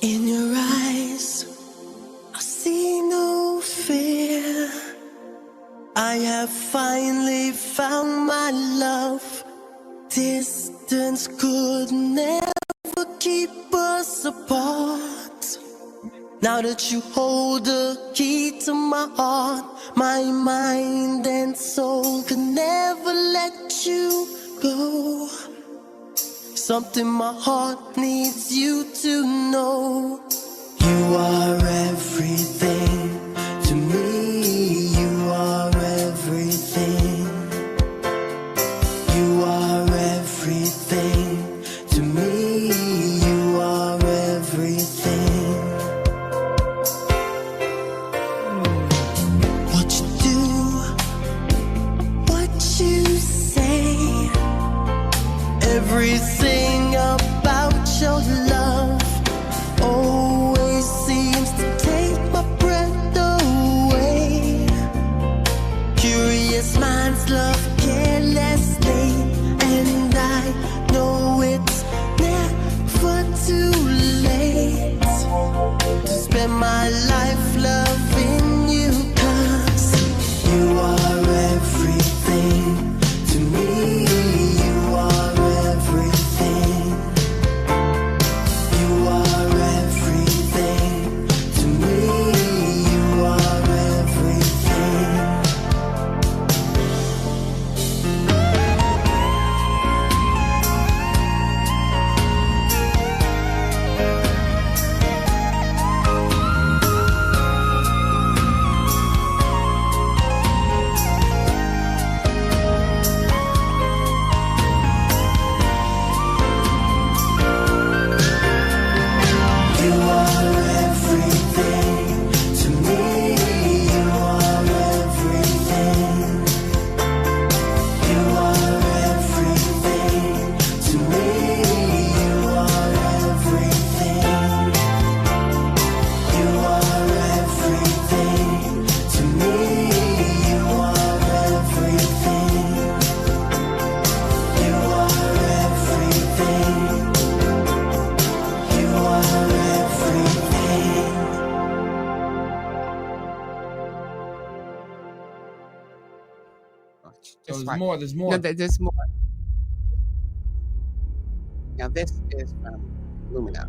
In your eyes, I see no fear. I have finally found my love. Distance could never keep us apart. Now that you hold the key to my heart, my mind and soul can never let you go. Something my heart needs you to know. You are everything to me. my life loving you, 'cause you are everything to me. You are everything. You are everything to me. You are everything. You are everything to me. You are everything. You are everything to me. You are everything. You are everything to me. You are everything. You are everything. You are everything. Just there's right. more. There's more. No, there's more. Now this is from Lumina.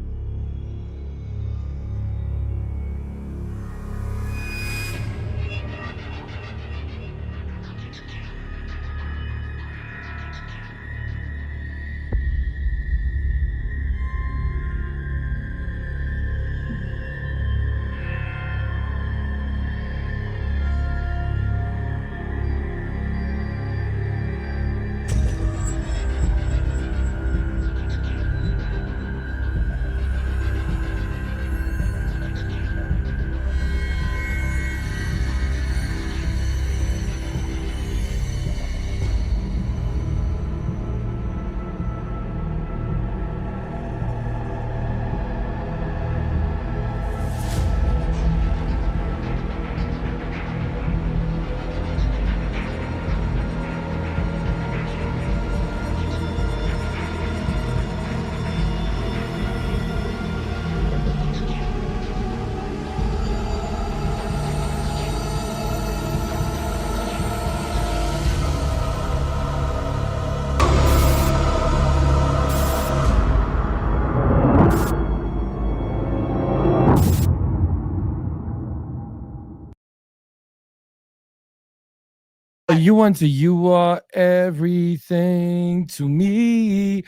You went to You Are Everything to Me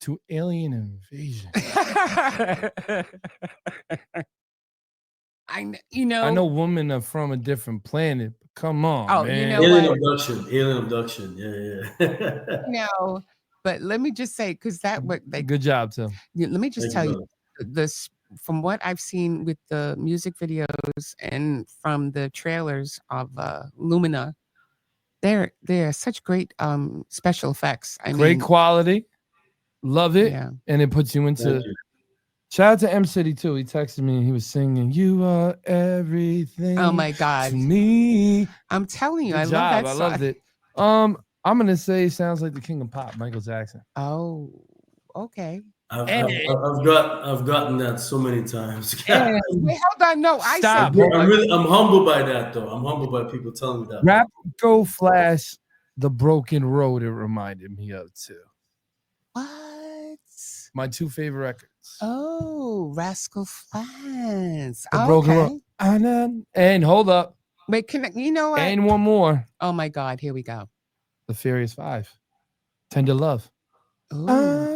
to Alien Invasion. I know women are from a different planet. But come on, Oh, man. you know Alien what? abduction. Alien abduction. Yeah. No, but let me just say, because that what they Good job, Tim. let me just Thank tell you, you this from what I've seen with the music videos and from the trailers of Lumina, they're such great special effects. I Great mean, quality. Love it. yeah. And it puts you into. Thank you. Shout out to M City too. He texted me and he was singing, "You are everything Oh my God. to me." I'm telling you, Good I job. love that I song. loved it. I'm gonna say it sounds like the King of Pop, Michael Jackson. Oh, okay. I've gotten that so many times. And Wait, hold on. No, I stop. said Hold on. I'm humbled by that though. I'm humbled by people telling me that. Rap Go Flash, The Broken Road. It reminded me of too. what? My two favorite records. Oh, Rascal Flatts. The Broken Road. And hold up. Wait, you know what? And one more. Oh my God, here we go. The Furious Five. Tender Love. Ooh.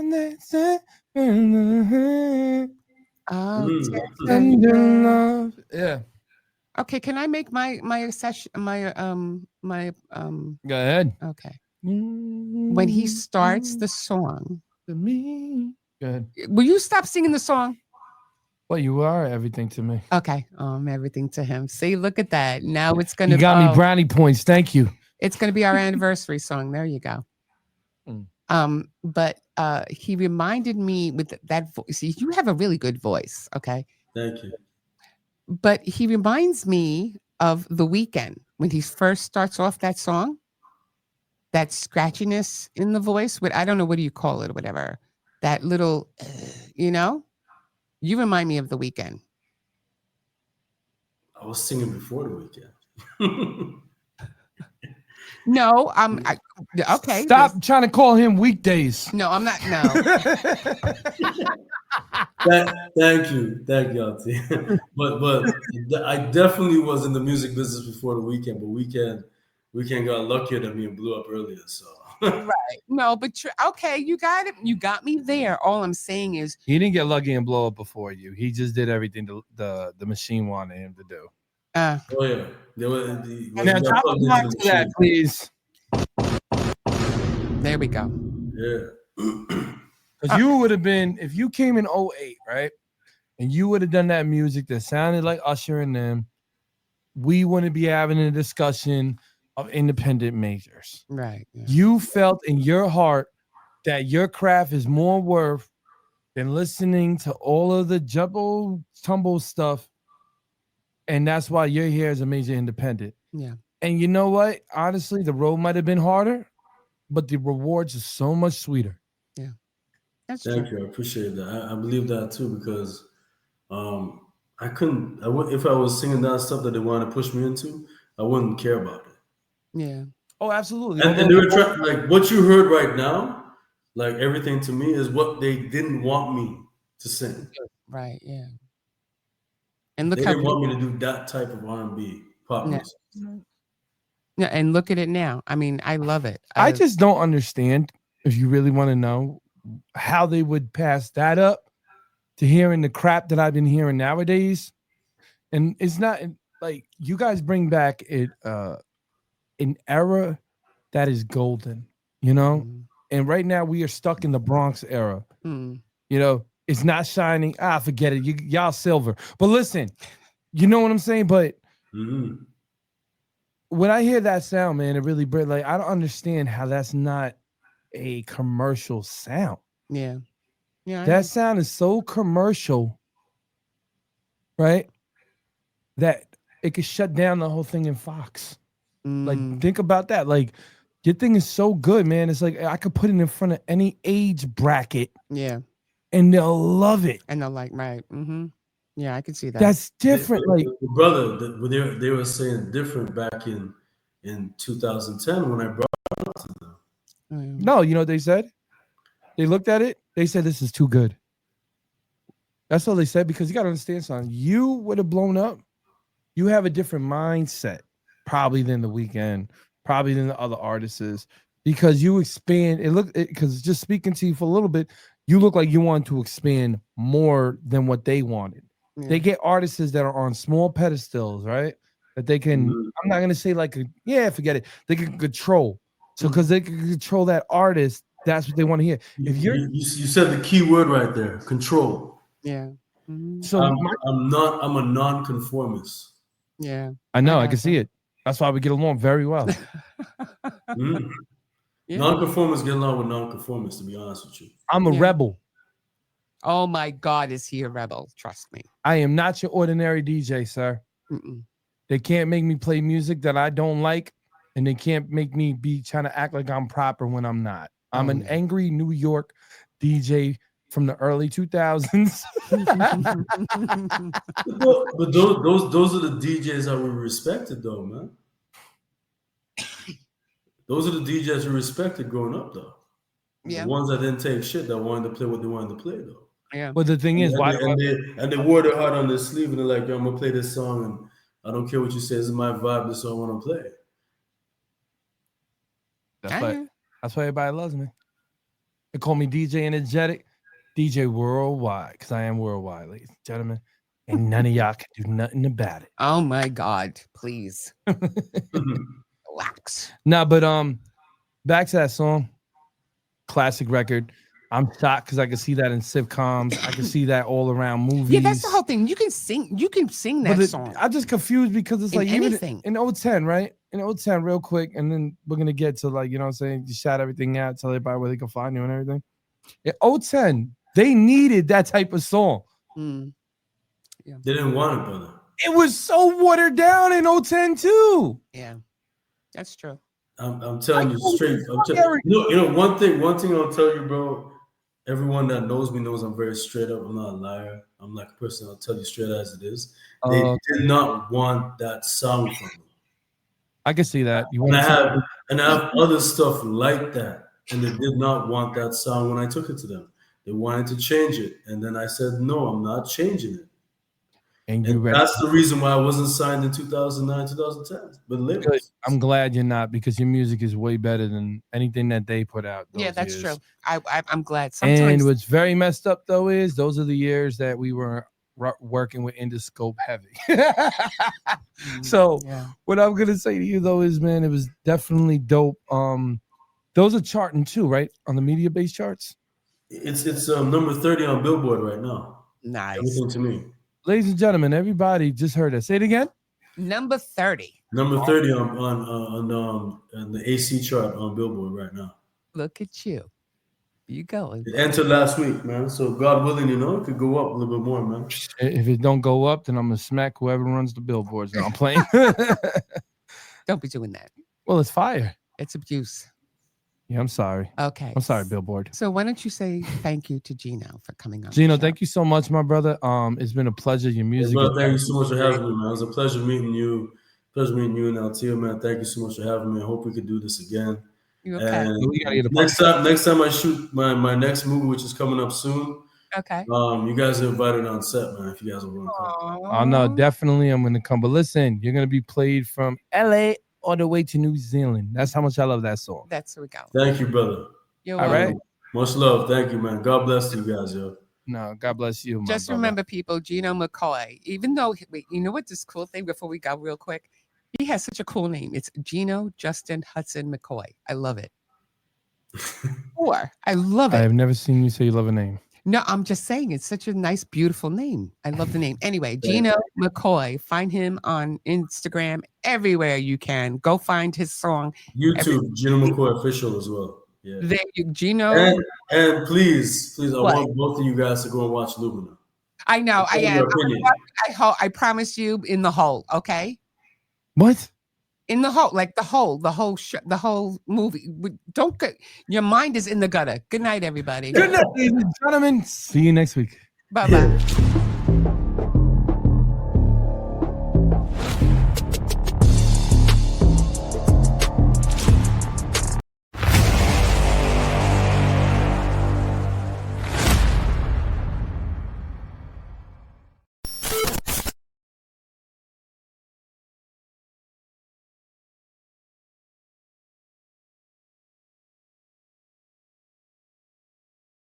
Oh, Mm. tender love. Yeah. Okay, can I make my session my Go ahead. okay. When he starts the song, to me. Go ahead. will you stop singing the song? Well, you are everything to me. Okay, everything to him. See, look at that. Now it's gonna. You got me brownie points. Thank you. It's gonna be our anniversary song. There you go. But he reminded me with that voice. See, you have a really good voice. Okay. Thank you. But he reminds me of The Weeknd when he first starts off that song. That scratchiness in the voice, I don't know, what do you call it or whatever. That little, you remind me of The Weeknd. was singing before the weekend. No, okay. Stop trying to call him weekdays. No, I'm not. No. Thank you, Auntie. but I definitely was in the music business before the weekend. But weekend got luckier than me and blew up earlier. So Right. No, but okay, you got it. You got me there. All I'm saying is he didn't get lucky and blow up before you. He just did everything the machine wanted him to do. Oh yeah. Now drop a block to that, please. There we go. Yeah. Because you would have been, if you came in 08, right? And you would have done that music that sounded like Usher and them, we wouldn't be having a discussion of independent majors. Right. Yeah. You felt in your heart that your craft is more worth than listening to all of the jumble tumble stuff. And that's why you're here as a major independent. Yeah. And you know what? Honestly, the road might have been harder, but the rewards are so much sweeter. Yeah. That's Thank true. you. I appreciate that. I believe that too because I couldn't. If I was singing down stuff that they wanted to push me into, I wouldn't care about it. Yeah. Oh, absolutely. And they were trying, like what you heard right now, like everything to me is what they didn't want me to sing. Right. Yeah. And look They how didn't want me to do that type of R&B pop music. Yeah, and look at it now. I mean, I love it. I just don't understand, if you really want to know, how they would pass that up to hearing the crap that I've been hearing nowadays. And it's not like you guys bring back an era that is golden, you know? Mm. And right now we are stuck in the Bronx era. Mm. You know, it's not shining. Forget it. Y'all silver. But listen, you know what I'm saying? But when I hear that sound, man, it really like I don't understand how that's not a commercial sound. Yeah. Yeah. That sound is so commercial, right? That it could shut down the whole thing in Fox. Like, think about that. Like, your thing is so good, man. It's like I could put it in front of any age bracket. Yeah. And they'll love it. And they'll like, right. Mm-hmm. Yeah, I can see that. That's different. Brother, they were saying different back in 2010 when I brought it to them. No, you know what they said? They looked at it. They said, this is too good. That's all they said, because you got to understand something. You would have blown up. You have a different mindset probably than the Weeknd, probably than the other artists, because you expand. Because just speaking to you for a little bit, you look like you want to expand more than what they wanted. Yeah. They get artists that are on small pedestals, right? That they can, I'm not going to say forget it. They can control. So because they can control that artist, that's what they want to hear. If you said the key word right there, control. Yeah. Mm-hmm. So I'm a non-conformist. Yeah. I know, I can see it. That's why we get along very well. Yeah. Non-conformists get along with non-conformists, to be honest with you. I'm a rebel. Oh my God, is he a rebel? Trust me. I am not your ordinary DJ, sir. Mm-mm. They can't make me play music that I don't like, and they can't make me be trying to act like I'm proper when I'm not. I'm an angry New York DJ from the early 2000s. But those are the DJs that we respected, though, man. Those are the DJs we respected growing up, though. Yeah. The ones that didn't take shit, that wanted to play what they wanted to play, though. Yeah. But the thing is, they wore their heart on their sleeve, and they're like, "Yo, I'm gonna play this song, and I don't care what you say. This is my vibe. This is what I want to play." That's why everybody loves me. They call me DJ Energetic, DJ Worldwide, because I am worldwide, ladies and gentlemen. And none of y'all can do nothing about it. Oh my God, please. Relax. Nah, but back to that song. Classic record. I'm shocked because I can see that in sitcoms. I can see that all around movies. Yeah, that's the whole thing. You can sing that song. I'm just confused because it's like anything. Even in 010, right? In 010, real quick, and then we're gonna get to, like, you know what I'm saying, you shout everything out, tell everybody where they can find you and everything. In 010, they needed that type of song. Yeah. They didn't want it, brother. It was so watered down in 010 too. Yeah, that's true. I'm telling you straight. You know, one thing I'll tell you, bro. everyone that knows me knows I'm very straight up. I'm not a liar. I'm like a person that'll tell you straight as it is. They did not want that song from me. I can see that. You And want I have other stuff like that, and they did not want that song when I took it to them. They wanted to change it, and then I said, "No, I'm not changing it." and And ready. that's the reason why I wasn't signed in 2009, 2010. But Good. labels. I'm glad you're not, because your music is way better than anything that they put out. Yeah, those that's years. true. I'm glad. And Sometimes what's very messed up though is those are the years that we were working with Interscope heavy. So yeah. what I'm gonna say to you though is, man, it was definitely dope. Those are charting too, right? On the media based charts. It's number 30 on Billboard right now. Nice. Everything to me. Ladies and gentlemen, everybody just heard us. Say it again. Number 30. Number 30 on the AC chart on Billboard right now. Look at you. You going. It entered last week, man. So God willing, it could go up a little bit more, man. If it don't go up, then I'm gonna smack whoever runs the billboards. No, I'm playing. Don't be doing that. Well, it's fire. It's abuse. Yeah, I'm sorry. Okay. I'm sorry, Billboard. So why don't you say thank you to Gino for coming on? Gino, thank you so much, my brother. It's been a pleasure. Your music. Hey, brother, thank you so much for having me, man. It was a pleasure meeting you. Pleasure meeting you and Altia, man. Thank you so much for having me. I hope we could do this again. You okay? And We gotta get a next time I shoot my next movie, which is coming up soon. Okay. You guys are invited on set, man. If you guys want to come. Oh no, definitely I'm gonna come. But listen, you're gonna be played from LA all the way to New Zealand. That's how much I love that song. That's where we go. Thank you, brother. You're All welcome. right. Much love. Thank you, man. God bless you guys, yo. No, God bless you. My Just brother. remember, people, Gino McKoy, even though, you know what this cool thing before we go real quick? He has such a cool name. It's Gino Justin Hudson McKoy. I love it. I love I it. have never seen you say you love a name. No, I'm just saying it's such a nice, beautiful name. I love the name. Anyway, Gino McKoy. Find him on Instagram, everywhere you can. Go find his song. YouTube, Gino McKoy official as well. Yeah. There you, Gino. And please, I What? want both of you guys to go and watch Lumina. I know. I Your am. opinion. I promise you in the hole. Okay. What? In the hole, like the whole movie. Don't get your mind is in the gutter. Good night, everybody. Good night, ladies and gentlemen. See you next week. Bye bye.